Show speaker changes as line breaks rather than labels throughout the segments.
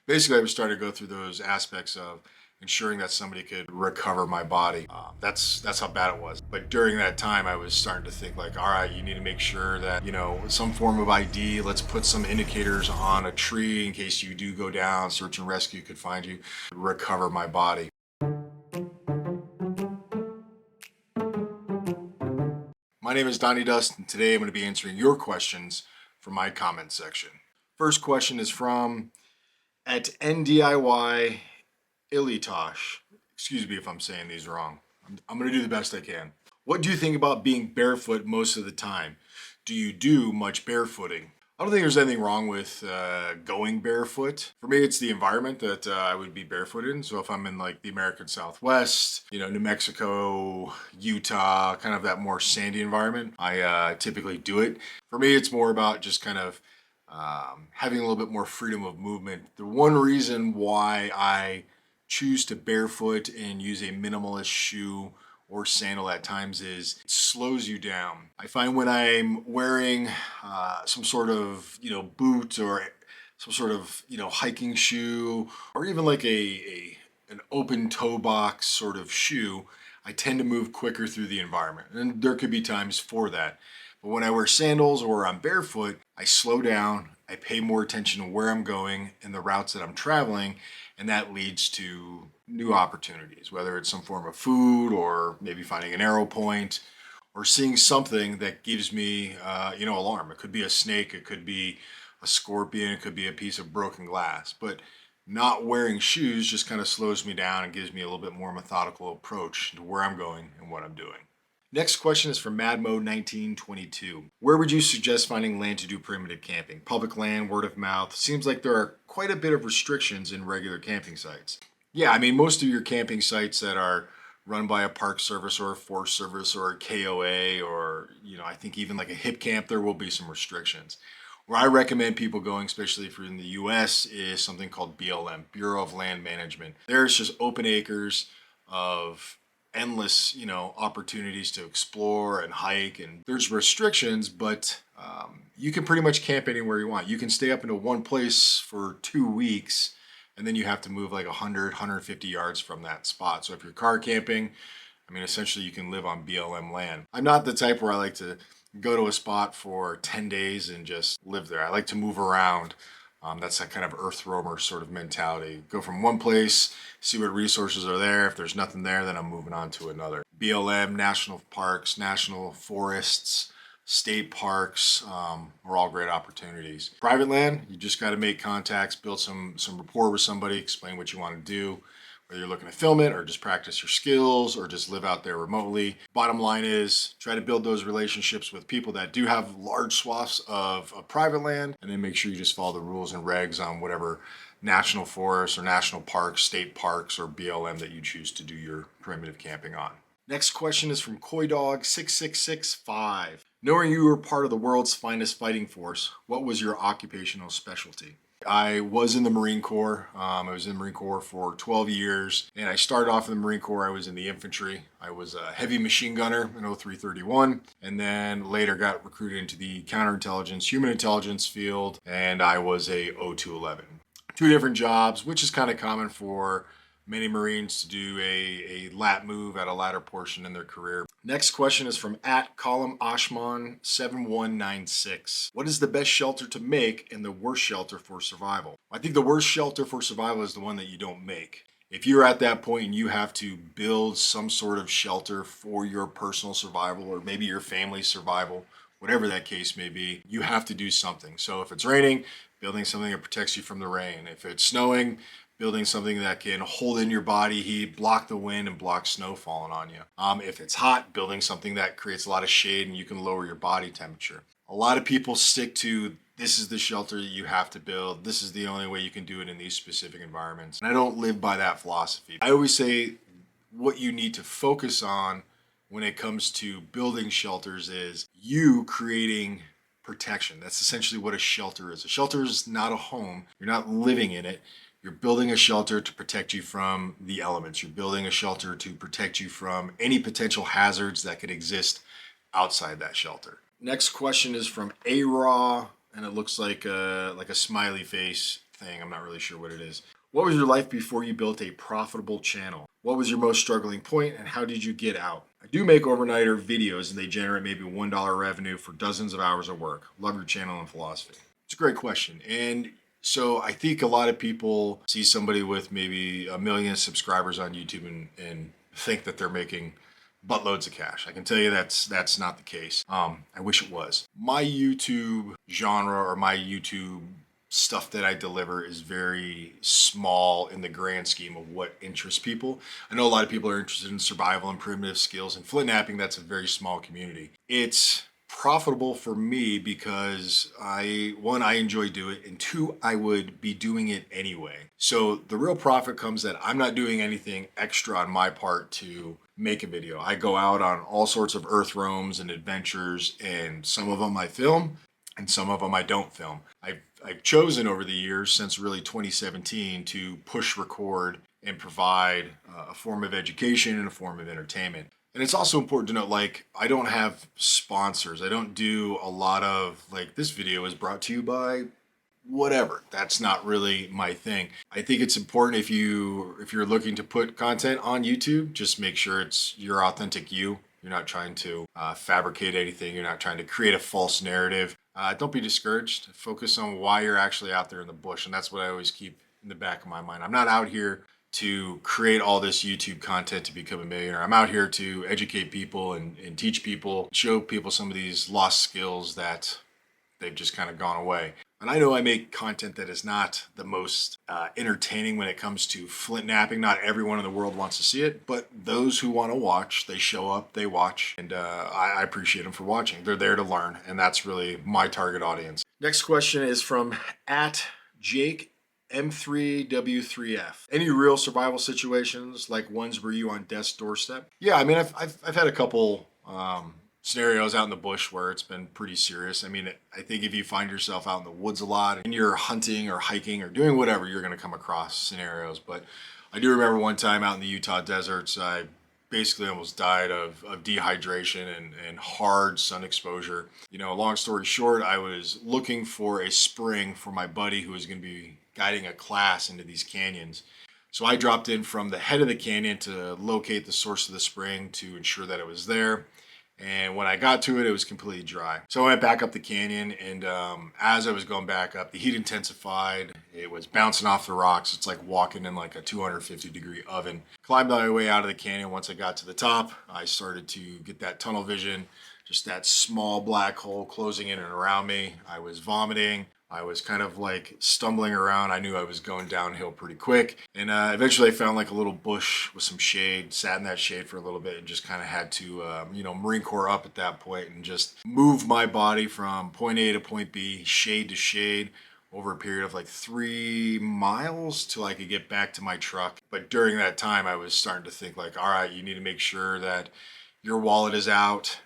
Basically, I was starting to go through those aspects of ensuring that somebody could recover my body. That's how bad it was. But during that time, I was starting to think like, all right, you need to make sure that, some form of ID. Let's put some indicators on a tree in case you do go down. Search and rescue could find you. Recover my body. My name is Donny Dust, and today I'm going to be answering your questions from my comment section. First question is from at NDIY Ilitosh. Excuse me if I'm saying these wrong. I'm going to do the best I can. What do you think about being barefoot most of the time? Do you do much barefooting? I don't think there's anything wrong with going barefoot. For me, it's the environment that I would be barefoot in. So if I'm in like the American Southwest, New Mexico, Utah, kind of that more sandy environment, I typically do it. For me, it's more about just kind of having a little bit more freedom of movement. The one reason why I choose to barefoot and use a minimalist shoe or sandal at times is it slows you down. I find when I'm wearing some sort of boot or some sort of hiking shoe or even like an open toe box sort of shoe, I tend to move quicker through the environment, and there could be times for that. But when I wear sandals or I'm barefoot, I slow down, I pay more attention to where I'm going and the routes that I'm traveling, and that leads to new opportunities, whether it's some form of food or maybe finding an arrow point or seeing something that gives me, alarm. It could be a snake, it could be a scorpion, it could be a piece of broken glass. But not wearing shoes just kind of slows me down and gives me a little bit more methodical approach to where I'm going and what I'm doing. Next question is from Mad Mode 1922. Where would you suggest finding land to do primitive camping? Public land, word of mouth? Seems like there are quite a bit of restrictions in regular camping sites. Yeah, I mean, most of your camping sites that are run by a park service or a forest service or a KOA or, I think even like a hip camp, there will be some restrictions. Where I recommend people going, especially if you're in the US, is something called BLM, Bureau of Land Management. There's just open acres of endless, opportunities to explore and hike, and there's restrictions, but you can pretty much camp anywhere you want. You can stay up into one place for 2 weeks, and then you have to move like 150 yards from that spot. So if you're car camping, I mean, essentially you can live on BLM land. I'm not the type where I like to go to a spot for 10 days and just live there. I like to move around. That's that kind of earth roamer sort of mentality. Go from one place, see what resources are there. If there's nothing there, then I'm moving on to another. BLM, national parks, national forests, state parks are all great opportunities. Private land, you just got to make contacts, build some rapport with somebody, explain what you want to do, whether you're looking to film it or just practice your skills or just live out there remotely. Bottom line is try to build those relationships with people that do have large swaths of private land, and then make sure you just follow the rules and regs on whatever national forests or national parks, state parks, or BLM that you choose to do your primitive camping on. Next question is from KoiDog6665. Knowing you were part of the world's finest fighting force, what was your occupational specialty? I was in the Marine Corps. I was in the Marine Corps for 12 years, and I started off in the Marine Corps. I was in the infantry. I was a heavy machine gunner in 0331, and then later got recruited into the counterintelligence, human intelligence field, and I was a 0211. Two different jobs, which is kind of common for many Marines to do a lat move at a latter portion in their career. Next question is from @column_Ashman7196. What is the best shelter to make and the worst shelter for survival? I think the worst shelter for survival is the one that you don't make. If you're at that point and you have to build some sort of shelter for your personal survival or maybe your family's survival, whatever that case may be, you have to do something. So if it's raining, building something that protects you from the rain. If it's snowing, building something that can hold in your body heat, block the wind, and block snow falling on you. If it's hot, building something that creates a lot of shade and you can lower your body temperature. A lot of people stick to this is the shelter that you have to build. This is the only way you can do it in these specific environments. And I don't live by that philosophy. I always say what you need to focus on when it comes to building shelters is you creating protection. That's essentially what a shelter is. A shelter is not a home. You're not living in it. You're building a shelter to protect you from the elements. You're building a shelter to protect you from any potential hazards that could exist outside that shelter. Next question is from A-Raw, and it looks like a smiley face thing. I'm not really sure what it is. What was your life before you built a profitable channel? What was your most struggling point and how did you get out? I do make overnighter videos and they generate maybe $1 revenue for dozens of hours of work. Love your channel and philosophy. It's a great question. And so I think a lot of people see somebody with maybe 1 million subscribers on YouTube and think that they're making buttloads of cash. I can tell you that's not the case. I wish it was. My YouTube genre or my YouTube stuff that I deliver is very small in the grand scheme of what interests people. I know a lot of people are interested in survival and primitive skills, and flintnapping, that's a very small community. It's profitable for me because I enjoy doing it, and two, I would be doing it anyway. So the real profit comes that I'm not doing anything extra on my part to make a video. I go out on all sorts of earth roams and adventures, and some of them I film and some of them I don't film. I've chosen over the years since really 2017 to push record and provide a form of education and a form of entertainment. And it's also important to note, like, I don't have sponsors. I don't do a lot of, like, this video is brought to you by whatever. That's not really my thing. I think it's important if you're looking to put content on YouTube, just make sure it's your authentic you. You're not trying to fabricate anything. You're not trying to create a false narrative. Don't be discouraged. Focus on why you're actually out there in the bush. And that's what I always keep in the back of my mind. I'm not out here to create all this YouTube content to become a millionaire. I'm out here to educate people and teach people, show people some of these lost skills that they've just kind of gone away. And I know I make content that is not the most entertaining when it comes to flint napping. Not everyone in the world wants to see it, but those who want to watch, they show up, they watch, and I appreciate them for watching. They're there to learn, and that's really my target audience. Next question is from @Jake M3W3F. Any real survival situations like ones where you on death's doorstep? Yeah, I mean, I've had a couple scenarios out in the bush where it's been pretty serious. I mean, I think if you find yourself out in the woods a lot and you're hunting or hiking or doing whatever, you're going to come across scenarios. But I do remember one time out in the Utah deserts, I basically almost died of dehydration and hard sun exposure. You know, long story short, I was looking for a spring for my buddy who was going to be guiding a class into these canyons. So I dropped in from the head of the canyon to locate the source of the spring to ensure that it was there. And when I got to it, it was completely dry. So I went back up the canyon, and as I was going back up, the heat intensified. It was bouncing off the rocks. It's like walking in like a 250-degree oven. Climbed my way out of the canyon. Once I got to the top, I started to get that tunnel vision, just that small black hole closing in and around me. I was vomiting. I was kind of like stumbling around. I knew I was going downhill pretty quick. And eventually I found like a little bush with some shade, sat in that shade for a little bit and just kind of had to, Marine Corps up at that point and just move my body from point A to point B, shade to shade, over a period of like 3 miles till I could get back to my truck. But during that time, I was starting to think like, all right, you need to make sure that your wallet is out,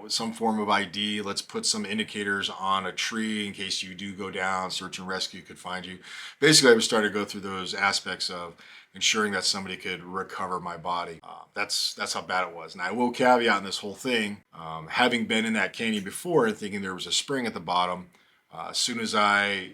some form of ID. Let's put some indicators on a tree in case you do go down, search and rescue could find you. Basically, I was starting to go through those aspects of ensuring that somebody could recover my body. That's how bad it was. And I will caveat in this whole thing, having been in that canyon before and thinking there was a spring at the bottom, as soon as I,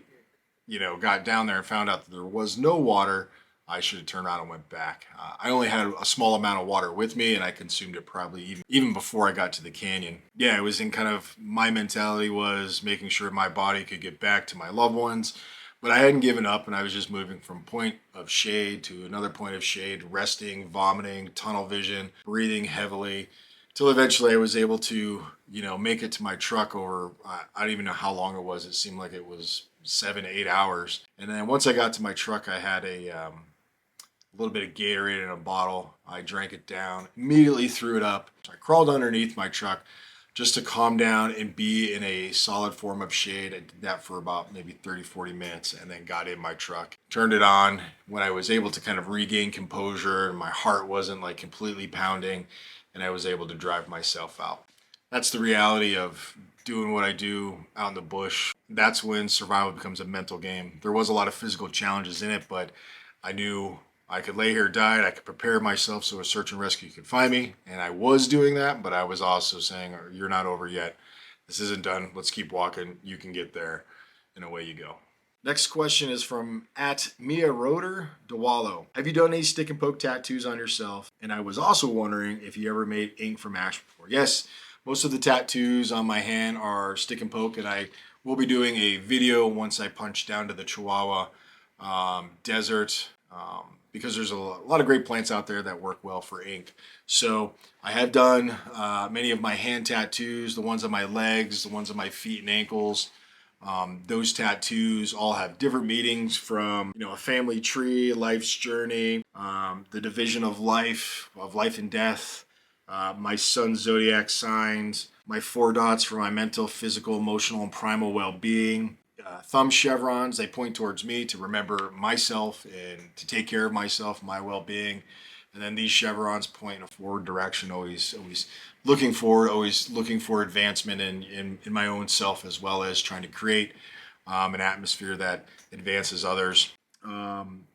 got down there and found out that there was no water, I should have turned around and went back. I only had a small amount of water with me, and I consumed it probably even before I got to the canyon. Yeah, it was in kind of, my mentality was making sure my body could get back to my loved ones, but I hadn't given up, and I was just moving from point of shade to another point of shade, resting, vomiting, tunnel vision, breathing heavily, till eventually I was able to, make it to my truck over, I don't even know how long it was. It seemed like it was 7 to 8 hours. And then once I got to my truck, I had a little bit of Gatorade in a bottle. I drank it down, immediately threw it up. So I crawled underneath my truck just to calm down and be in a solid form of shade. I did that for about maybe 30, 40 minutes and then got in my truck, turned it on. When I was able to kind of regain composure and my heart wasn't like completely pounding, and I was able to drive myself out. That's the reality of doing what I do out in the bush. That's when survival becomes a mental game. There was a lot of physical challenges in it, but I knew I could lay here died. I could prepare myself so a search and rescue could find me. And I was doing that, but I was also saying, you're not over yet. This isn't done. Let's keep walking. You can get there. And away you go. Next question is from at Mia Roder Dewallo. Have you done any stick and poke tattoos on yourself? And I was also wondering if you ever made ink from ash before. Yes, most of the tattoos on my hand are stick and poke, and I will be doing a video once I punch down to the Chihuahua desert, because there's a lot of great plants out there that work well for ink. So I have done many of my hand tattoos, the ones on my legs, the ones on my feet and ankles. Those tattoos all have different meanings, from a family tree, life's journey, the division of life and death, my son's zodiac signs, my 4 dots for my mental, physical, emotional, and primal well-being. Thumb chevrons, they point towards me to remember myself and to take care of myself, my well-being. And then these chevrons point in a forward direction, always looking forward, always looking for advancement in my own self, as well as trying to create an atmosphere that advances others.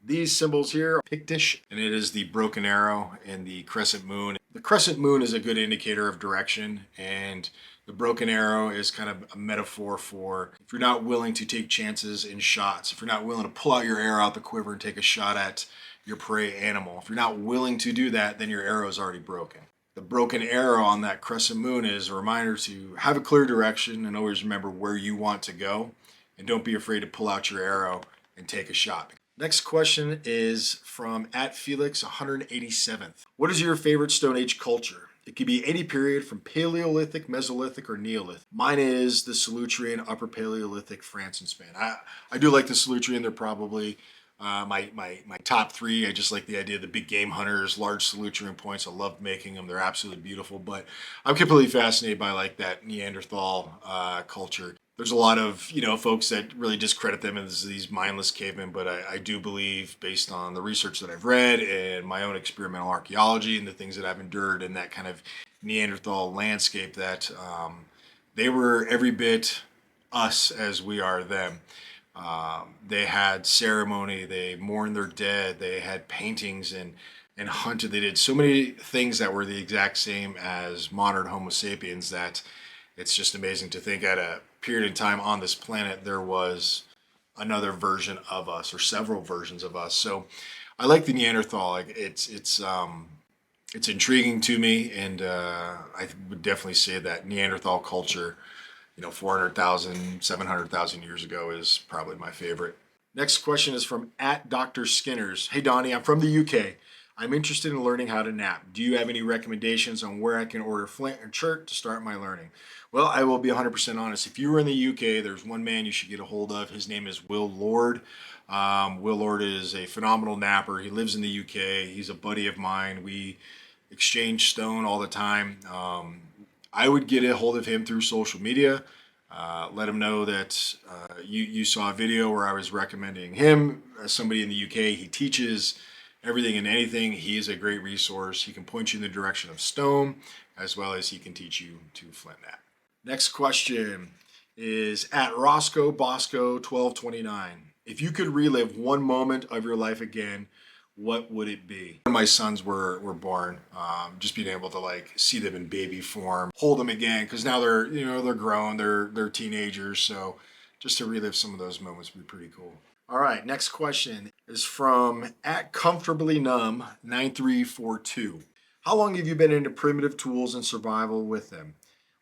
These symbols here are Pictish, and it is the broken arrow and the crescent moon. The crescent moon is a good indicator of direction, and the broken arrow is kind of a metaphor for if you're not willing to take chances in shots, if you're not willing to pull out your arrow out the quiver and take a shot at your prey animal, if you're not willing to do that, then your arrow is already broken. The broken arrow on that crescent moon is a reminder to have a clear direction and always remember where you want to go, and don't be afraid to pull out your arrow and take a shot. Next question is from at Felix 187th. What is your favorite Stone Age culture? It could be any period from Paleolithic, Mesolithic, or Neolithic. Mine is the Solutrean, Upper Paleolithic, France, and Spain. I do like the Solutrean. They're probably my top three. I just like the idea of the big game hunters, large Solutrean points. I love making them. They're absolutely beautiful. But I'm completely fascinated by like that Neanderthal culture. There's a lot of folks that really discredit them as these mindless cavemen, but I do believe, based on the research that I've read and my own experimental archaeology and the things that I've endured in that kind of Neanderthal landscape, that they were every bit us as we are them. They had ceremony, they mourned their dead, they had paintings and hunted. They did so many things that were the exact same as modern Homo sapiens, that it's just amazing to think at a period in time on this planet there was another version of us, or several versions of us. So I like the Neanderthal. Like it's intriguing to me, and I would definitely say that Neanderthal culture, 400,000, 700,000 years ago, is probably my favorite. Next question is from at Dr. Skinners. Hey Donnie, I'm from the UK. I'm interested in learning how to nap. Do you have any recommendations on where I can order flint and chert to start my learning? Well, I will be 100% honest. If you were in the UK, there's one man you should get a hold of. His name is Will Lord. Will Lord is a phenomenal napper. He lives in the UK. He's a buddy of mine. We exchange stone all the time. I would get a hold of him through social media. Let him know that you saw a video where I was recommending him as somebody in the UK. He teaches everything and anything. He is a great resource. He can point you in the direction of stone, as well as he can teach you to flint knap. Next question is at Roscoe Bosco 1229. If you could relive one moment of your life again, what would it be? When my sons were born, just being able to like see them in baby form, hold them again, because now they're grown, they're teenagers. So just to relive some of those moments would be pretty cool. All right, next question is from at Comfortably Numb 9342. How long have you been into primitive tools and survival with them?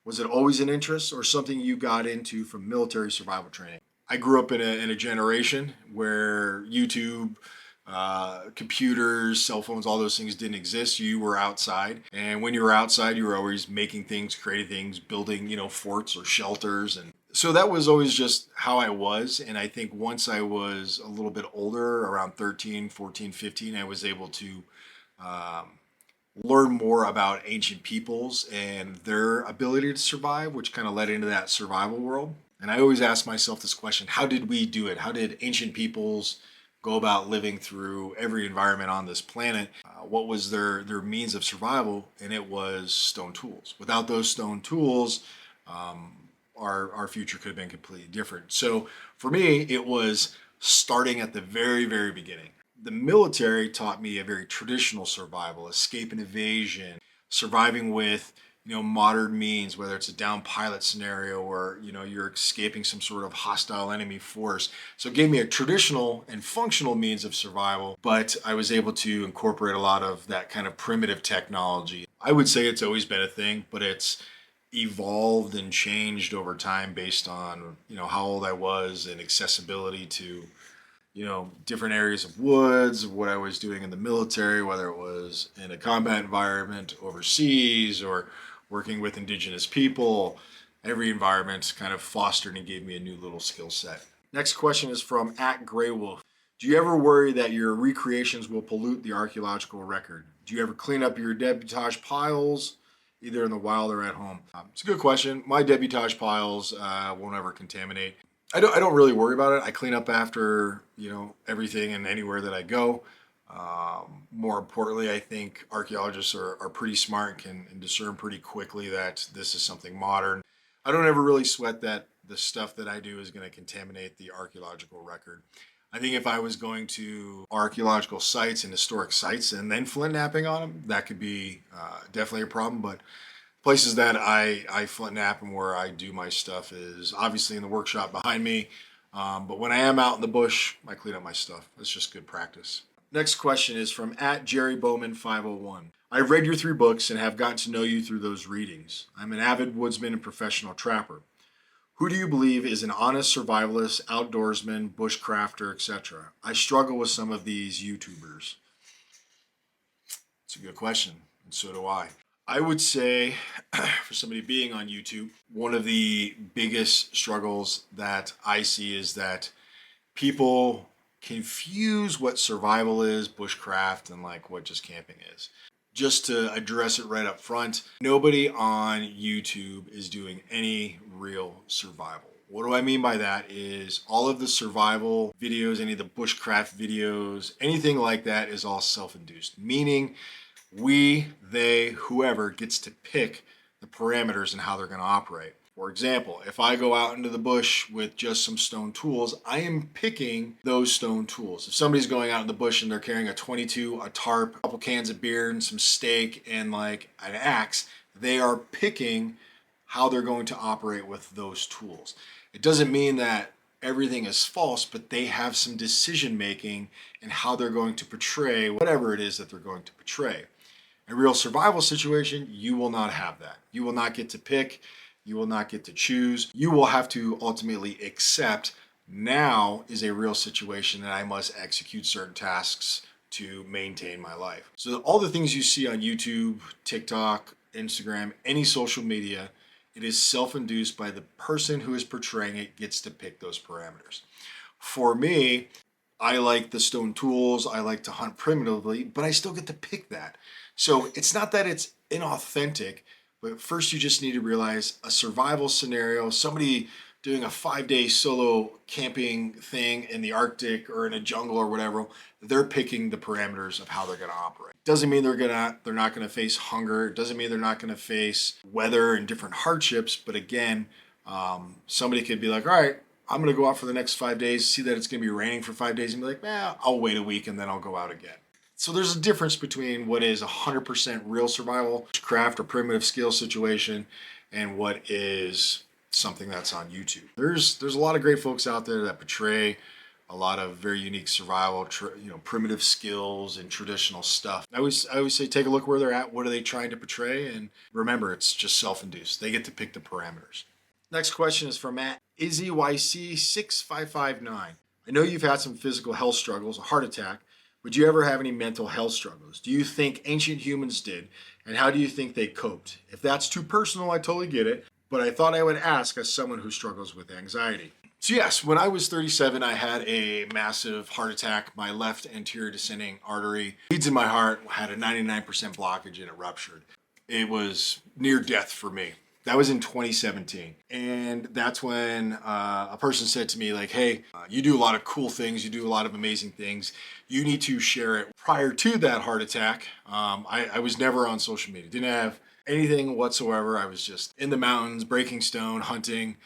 Was it always an interest or something you got into from military survival training? I grew up in a generation where YouTube, computers, cell phones, all those things didn't exist. You were outside, and when you were outside, you were always making things, creating things, building, forts or shelters. And so that was always just how I was. And I think once I was a little bit older, around 13, 14, 15, I was able to learn more about ancient peoples and their ability to survive, which kind of led into that survival world. And I always ask myself this question: how did we do it? How did ancient peoples go about living through every environment on this planet? What was their means of survival? And it was stone tools. Without those stone tools, our future could have been completely different. So for me, it was starting at the very, very beginning. The military taught me a very traditional survival, escape and evasion, surviving with modern means, whether it's a down pilot scenario or, you're escaping some sort of hostile enemy force. So it gave me a traditional and functional means of survival, but I was able to incorporate a lot of that kind of primitive technology. I would say it's always been a thing, but it's evolved and changed over time based on, how old I was and accessibility to, different areas of woods, what I was doing in the military, whether it was in a combat environment overseas or working with indigenous people. Every environment kind of fostered and gave me a new little skill set. Next question is from @GrayWolf. Do you ever worry that your recreations will pollute the archaeological record? Do you ever clean up your debutage piles, either in the wild or at home? It's a good question. My debutage piles won't ever contaminate. I don't really worry about it. I clean up after, everything and anywhere that I go. More importantly, I think archaeologists are pretty smart and can discern pretty quickly that this is something modern. I don't ever really sweat that the stuff that I do is going to contaminate the archaeological record. I think if I was going to archaeological sites and historic sites and then flint napping on them, that could be definitely a problem. But places that I flint nap and where I do my stuff is obviously in the workshop behind me. But when I am out in the bush, I clean up my stuff. It's just good practice. Next question is from @JerryBowman501. I've read your 3 books and have gotten to know you through those readings. I'm an avid woodsman and professional trapper. Who do you believe is an honest survivalist, outdoorsman, bushcrafter, etc.? I struggle with some of these YouTubers. It's a good question, and so do I. I would say, for somebody being on YouTube, one of the biggest struggles that I see is that people confuse what survival is, bushcraft, and like what just camping is. Just to address it right up front, nobody on YouTube is doing any real survival. What do I mean by that is all of the survival videos, any of the bushcraft videos, anything like that is all self-induced, meaning we, they, whoever gets to pick the parameters and how they're going to operate. For example, if I go out into the bush with just some stone tools, I am picking those stone tools. If somebody's going out in the bush and they're carrying a 22, a tarp, a couple cans of beer, and some steak, and like an axe, they are picking how they're going to operate with those tools. It doesn't mean that everything is false, but they have some decision making in how they're going to portray whatever it is that they're going to portray. In a real survival situation, you will not have that. You will not get to pick. You will not get to choose. You will have to ultimately accept now is a real situation and I must execute certain tasks to maintain my life. So all the things you see on YouTube, TikTok, Instagram, any social media, it is self-induced by the person who is portraying it gets to pick those parameters. For me, I like the stone tools. I like to hunt primitively, but I still get to pick that. So it's not that it's inauthentic, but first you just need to realize a survival scenario, somebody doing a 5-day solo camping thing in the Arctic or in a jungle or whatever, they're picking the parameters of how they're going to operate. Doesn't mean they're not going to face hunger. It doesn't mean they're not going to face weather and different hardships. But again, somebody could be like, all right, I'm going to go out for the next 5 days, see that it's going to be raining for 5 days and be like, I'll wait a week and then I'll go out again. So there's a difference between what is 100% real survival, craft or primitive skill situation, and what is something that's on YouTube. There's a lot of great folks out there that portray a lot of very unique survival, primitive skills and traditional stuff. I always say take a look where they're at. What are they trying to portray? And remember, it's just self-induced. They get to pick the parameters. Next question is from IzzyYC6559. I know you've had some physical health struggles, a heart attack. Would you ever have any mental health struggles? Do you think ancient humans did? And how do you think they coped? If that's too personal, I totally get it. But I thought I would ask as someone who struggles with anxiety. So yes, when I was 37, I had a massive heart attack. My left anterior descending artery, leads in my heart, had a 99% blockage and it ruptured. It was near death for me. That was in 2017. And that's when a person said to me like, hey, you do a lot of cool things. You do a lot of amazing things. You need to share it. Prior to that heart attack, I was never on social media. Didn't have anything whatsoever. I was just in the mountains, breaking stone, hunting,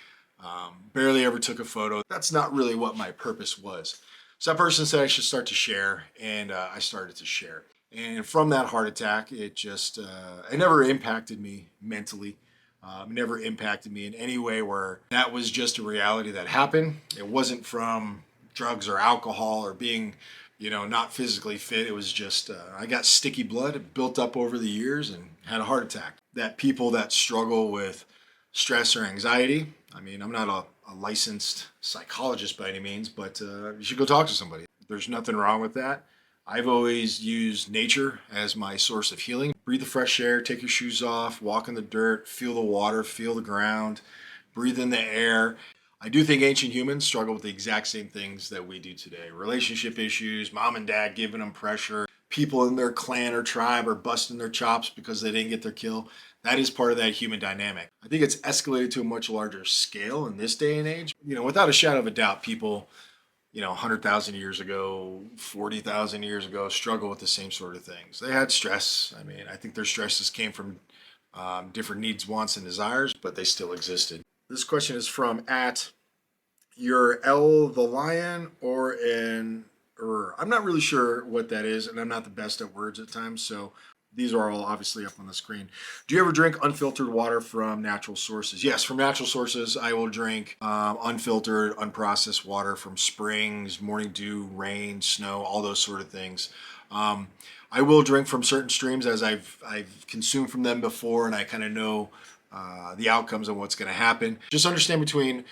barely ever took a photo. That's not really what my purpose was. So that person said I should start to share, and I started to share. And from that heart attack, it just, it never impacted me mentally. Never impacted me in any way where that was just a reality that happened. It wasn't from drugs or alcohol or being, not physically fit. It was just, I got sticky blood. It built up over the years and had a heart attack. That people that struggle with stress or anxiety, I mean, I'm not a licensed psychologist by any means, but you should go talk to somebody. There's nothing wrong with that. I've always used nature as my source of healing. Breathe the fresh air, take your shoes off, walk in the dirt, feel the water, feel the ground, breathe in the air. I do think ancient humans struggle with the exact same things that we do today. Relationship issues, mom and dad giving them pressure, people in their clan or tribe are busting their chops because they didn't get their kill. That is part of that human dynamic. I think it's escalated to a much larger scale in this day and age. Without a shadow of a doubt, people 100,000 years ago, 40,000 years ago, struggle with the same sort of things. They had stress. I mean, I think their stresses came from different needs, wants, and desires, but they still existed. This question is from at your L the Lion or I'm not really sure what that is, and I'm not the best at words at times, so these are all obviously up on the screen. Do you ever drink unfiltered water from natural sources? Yes, from natural sources, I will drink unfiltered, unprocessed water from springs, morning dew, rain, snow, all those sort of things. I will drink from certain streams as I've consumed from them before, and I kind of know the outcomes and what's going to happen. Just understand between,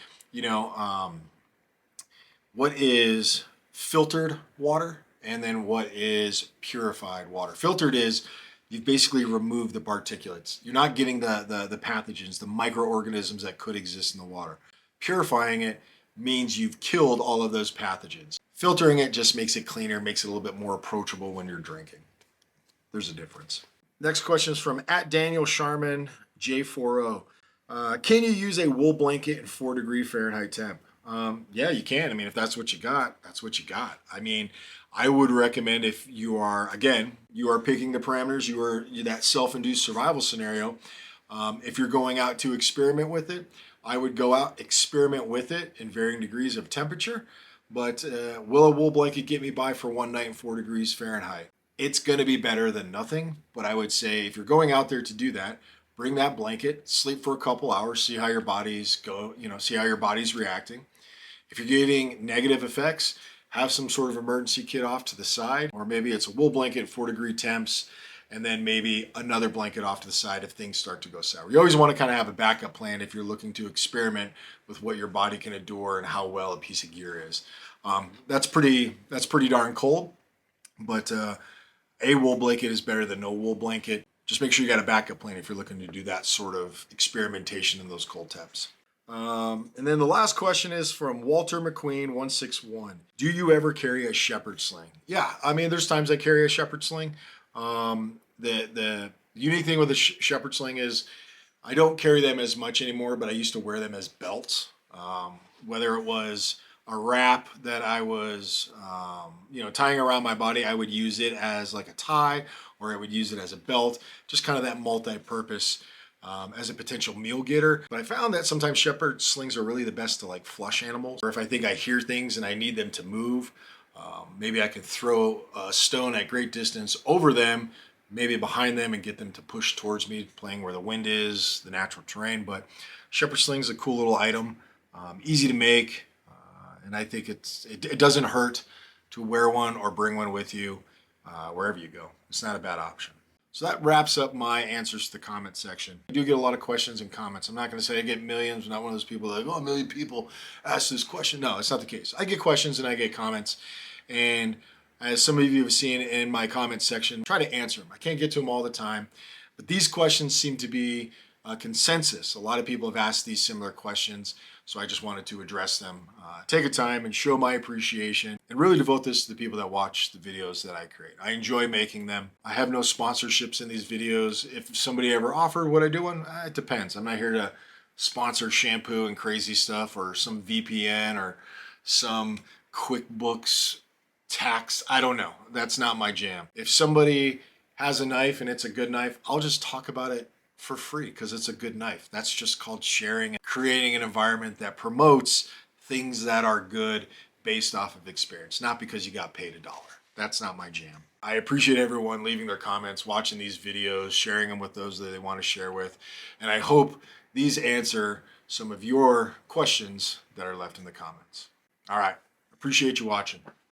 what is filtered water and then what is purified water. Filtered is you've basically removed the particulates. You're not getting the pathogens, the microorganisms that could exist in the water. Purifying it means you've killed all of those pathogens. Filtering it just makes it cleaner, makes it a little bit more approachable when you're drinking. There's a difference. Next question is from at Daniel Sharman J40. Can you use a wool blanket in 4-degree Fahrenheit temp? Yeah, you can. I mean, if that's what you got, that's what you got. I mean, I would recommend if you are, again, you are picking the parameters, you're that self-induced survival scenario. If you're going out to experiment with it, I would go out, experiment with it in varying degrees of temperature. But will a wool blanket get me by for one night in 4 degrees Fahrenheit? It's going to be better than nothing. But I would say if you're going out there to do that, bring that blanket, sleep for a couple hours, see how your body's see how your body's reacting. If you're getting negative effects, have some sort of emergency kit off to the side, or maybe it's a wool blanket, 4-degree temps, and then maybe another blanket off to the side if things start to go sour. You always want to kind of have a backup plan if you're looking to experiment with what your body can endure and how well a piece of gear is. That's pretty darn cold, but a wool blanket is better than no wool blanket. Just make sure you got a backup plan if you're looking to do that sort of experimentation in those cold temps. And then the last question is from Walter McQueen 161. Do you ever carry a shepherd sling? Yeah, I mean, there's times I carry a shepherd sling. The unique thing with a shepherd sling is I don't carry them as much anymore, but I used to wear them as belts. Whether it was a wrap that I was, tying around my body, I would use it as like a tie, or I would use it as a belt, just kind of that multi-purpose as a potential meal getter. But I found that sometimes shepherd slings are really the best to like flush animals, or if I think I hear things and I need them to move, maybe I could throw a stone at great distance over them, maybe behind them, and get them to push towards me, playing where the wind is, the natural terrain. But shepherd sling is a cool little item, easy to make, and I think it doesn't hurt to wear one or bring one with you wherever you go. It's not a bad option. So that wraps up my answers to the comment section. I do get a lot of questions and comments. I'm not going to say I get millions. I'm not one of those people that a million people ask this question. No, it's not the case. I get questions and I get comments. And as some of you have seen in my comment section, I try to answer them. I can't get to them all the time. But these questions seem to be a consensus. A lot of people have asked these similar questions. So I just wanted to address them, take a time and show my appreciation, and really devote this to the people that watch the videos that I create. I enjoy making them. I have no sponsorships in these videos. If somebody ever offered what I do on, it depends. I'm not here to sponsor shampoo and crazy stuff or some VPN or some QuickBooks tax. I don't know. That's not my jam. If somebody has a knife and it's a good knife, I'll just talk about it for free because it's a good knife. That's just called sharing and creating an environment that promotes things that are good based off of experience, not because you got paid $1. That's not my jam. I appreciate everyone leaving their comments, watching these videos, sharing them with those that they want to share with, and I hope these answer some of your questions that are left in the comments. All right, appreciate you watching.